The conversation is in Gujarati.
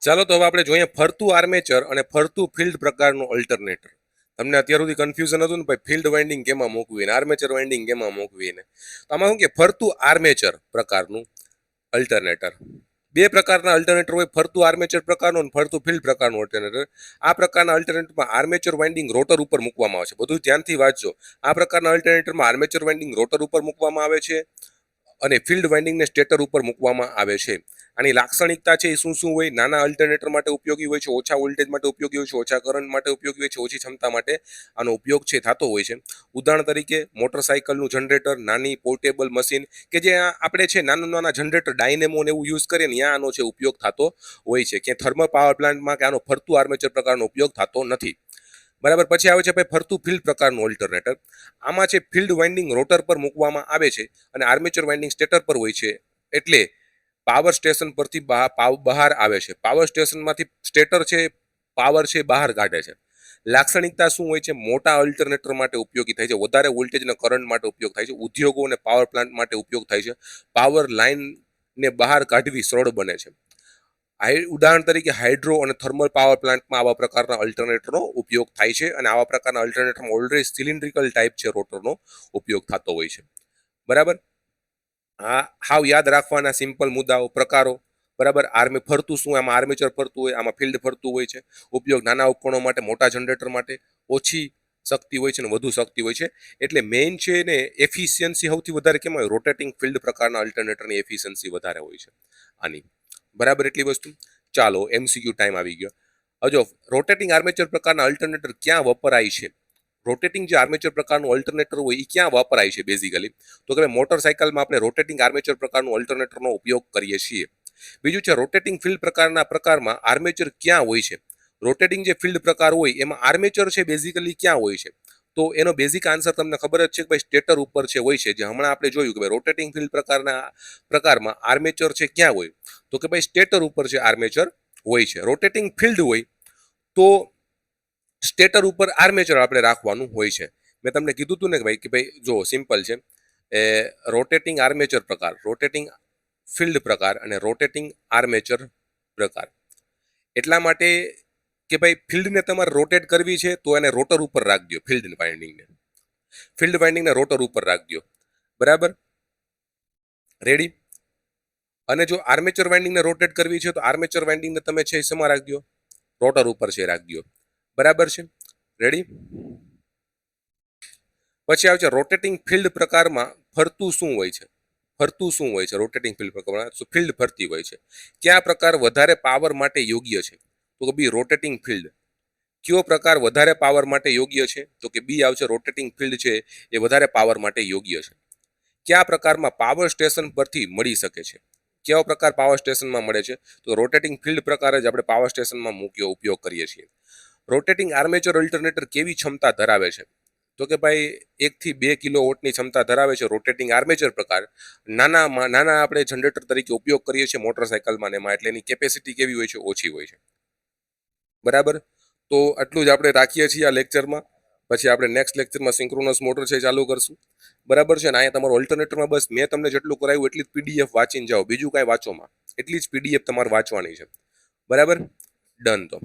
ચાલો તો હવે આપણે જોઈએ ફરતું આર્મેચર અને ફરતું ફિલ્ડ પ્રકારનું અલ્ટરનેટર. તમને અત્યાર સુધી કન્ફ્યુઝન હતું ને ભાઈ ફિલ્ડ વાઇન્ડિંગ કેમાં મૂકવી ને આર્મેચર વાઇન્ડિંગ કેમાં મૂકવી ને, તો આમાં શું કે ફરતું આર્મેચર પ્રકારનું અલ્ટરનેટર. બે પ્રકારના અલ્ટરનેટર હોય, ફરતું આર્મેચર પ્રકારનું અને ફરતું ફિલ્ડ પ્રકારનું અલ્ટરનેટર. આ પ્રકારના અલ્ટરનેટરમાં આર્મેચર વાઇન્ડિંગ રોટર ઉપર મૂકવામાં આવે છે. બધું ધ્યાનથી વાંચજો. આ પ્રકારના અલ્ટરનેટરમાં આર્મેચર વાઇન્ડિંગ રોટર ઉપર મૂકવામાં આવે છે અને ફિલ્ડ વાઇન્ડિંગને સ્ટેટર ઉપર મૂકવામાં આવે છે. આની લાક્ષણિકતા છે એ શું શું હોય? નાના અલ્ટરનેટર માટે ઉપયોગી હોય છે, ઓછા વોલ્ટેજ માટે ઉપયોગી હોય છે, ઓછા કરંટ માટે ઉપયોગી હોય છે, ઓછી ક્ષમતા માટે આનો ઉપયોગ છે થતો હોય છે. ઉદાહરણ તરીકે મોટરસાઇકલનું જનરેટર, નાની પોર્ટેબલ મશીન કે જે આપણે છે નાના નાના જનરેટર ડાયનેમો ને એવું યુઝ કરીએ ને ત્યાં આનો છે ઉપયોગ થતો હોય છે. કે થર્મલ પાવર પ્લાન્ટમાં કે આનો ફરતું આર્મેચર પ્રકારનો ઉપયોગ થતો નથી. બરાબર. પછી આવે છે ભાઈ ફરતું ફિલ્ડ પ્રકારનું અલ્ટરનેટર. આમાં છે ફિલ્ડ વાઇન્ડિંગ રોટર પર મૂકવામાં આવે છે અને આર્મેચર વાઇન્ડિંગ સ્ટેટર પર હોય છે. એટલે પાવર સ્ટેશન પરથી બહાર આવે છે. પાવર સ્ટેશનમાંથી સ્ટેટર છે પાવર છે બહાર કાઢે છે. લાક્ષણિકતા શું હોય છે? મોટા અલ્ટરનેટર માટે ઉપયોગી થાય છે, વધારે વોલ્ટેજ અને કરંટ માટે ઉપયોગ થાય છે, ઉદ્યોગો અને પાવર પ્લાન્ટ માટે ઉપયોગ થાય છે, પાવર લાઇન ને બહાર કાઢવી સરળ બને છે. ઉદાહરણ તરીકે હાઇડ્રો અને થર્મલ પાવર પ્લાન્ટમાં આવા પ્રકારના અલ્ટરનેટરનો ઉપયોગ થાય છે અને આવા પ્રકારના અલ્ટરનેટરમાં ઓલરેડી સિલિન્ડ્રિકલ ટાઈપ છે રોટરનો ઉપયોગ થતો હોય છે. બરાબર. હા, હાવ યાદ રાખવાના સિમ્પલ મુદ્દાઓ, પ્રકારો. બરાબર. ફરતું શું? આમાં આર્મેચર ફરતું હોય, આમાં ફિલ્ડ ફરતું હોય છે. ઉપયોગ નાના ઉપકરણો માટે, મોટા જનરેટર માટે. ઓછી શક્તિ હોય છે ને વધુ શક્તિ હોય છે. એટલે મેઇન છે ને એફિશિયન્સી સૌથી વધારે કેમ હોય? રોટેટિંગ ફિલ્ડ પ્રકારના અલ્ટરનેટરની એફિશિયન્સી વધારે હોય છે આની. બરાબર. એટલી વસ્તુ. ચાલો MCQ ટાઈમ આવી ગયો. હજો રોટેટિંગ આર્મેચર પ્રકારના અલ્ટરનેટર ક્યાં વપરાય છે? રોટેટિંગ જે આર્મેચર પ્રકારનું અલ્ટરનેટર હોય એ ક્યાં વપરાય છે બેઝિકલી? તો કે મોટરસાઇકલમાં આપણે રોટેટિંગ આર્મેચર પ્રકારનું અલ્ટરનેટરનો ઉપયોગ કરીએ છીએ. બીજું છે રોટેટિંગ ફિલ્ડ પ્રકારમાં આર્મેચર ક્યાં હોય છે? રોટેટિંગ જે ફિલ્ડ પ્રકાર હોય એમાં આર્મેચર છે બેઝિકલી ક્યાં હોય છે? તો એનો બેઝિક આન્સર તમને ખબર જ છે કે ભાઈ સ્ટેટર ઉપર છે હોય છે. જે હમણાં આપણે જોયું કે ભાઈ રોટેટિંગ ફિલ્ડ પ્રકારમાં આર્મેચર છે ક્યાં હોય? તો કે ભાઈ સ્ટેટર ઉપર છે આર્મેચર હોય છે. રોટેટિંગ ફિલ્ડ હોય તો સ્ટેટર ઉપર આર્મેચર આપણે રાખવાનું હોય છે. મેં તમને કીધું હતું ને કે ભાઈ જો સિમ્પલ છે. રોટેટિંગ આર્મેચર પ્રકાર, રોટેટિંગ ફિલ્ડ પ્રકાર અને રોટેટિંગ આર્મેચર પ્રકાર. એટલા માટે કે ભાઈ ફિલ્ડને તમારે રોટેટ કરવી છે તો એને રોટર ઉપર રાખજો. ફિલ્ડ વાઇન્ડિંગને રોટર ઉપર રાખજો. બરાબર. રેડી. અને જો આર્મેચર વાઇન્ડિંગને રોટેટ કરવી છે તો આર્મેચર વાઇન્ડિંગને તમે છે શેમાં રાખજો? રોટર ઉપર છે રાખજો. બરાબર છે. રેડી. પછી આવે છે રોટેટિંગ ફિલ્ડ પ્રકારમાં ફરતું શું હોય છે? ફરતું શું હોય છે રોટેટિંગ ફિલ્ડ પ્રકારમાં? ફિલ્ડ ફરતી હોય છે. કયા પ્રકાર વધારે પાવર માટે યોગ્ય છે? તો કે બી રોટેટિંગ ફિલ્ડ. કયો પ્રકાર વધારે પાવર માટે યોગ્ય છે? તો કે બી આવશે રોટેટિંગ ફિલ્ડ છે એ વધારે પાવર માટે યોગ્ય છે. કયા પ્રકારમાં પાવર સ્ટેશન પરથી મળી શકે છે? કેવા પ્રકાર પાવર સ્ટેશનમાં મળે છે? તો રોટેટિંગ ફિલ્ડ પ્રકાર જ આપણે પાવર સ્ટેશનમાં ઉપયોગ કરીએ છીએ. રોટેટિંગ આર્મેચર અલ્ટરનેટર કેવી ક્ષમતા ધરાવે છે? તો કે ભાઈ 1 થી 2 કિલોવોટની ક્ષમતા ધરાવે છે રોટેટિંગ આર્મેચર પ્રકાર. નાના આપણે જનરેટર તરીકે ઉપયોગ કરીએ છીએ મોટરસાઇકલમાં એમાં, એટલે એની કેપેસિટી કેવી હોય છે? ઓછી હોય છે. બરાબર. તો આટલું જ આપણે રાખીએ છીએ આ લેક્ચરમાં. પછી આપણે નેક્સ્ટ લેક્ચરમાં સિંક્રોનસ મોટર છે ચાલુ કરશું. બરાબર છે ને? અહીંયા તમારું ઓલ્ટરનેટરમાં બસ મેં તમને જેટલું કરાવ્યું એટલી જ PDF વાંચીને જાઓ, બીજું કાંઈ વાંચોમાં. એટલી જ PDF તમારે વાંચવાની છે. બરાબર. ડન. તો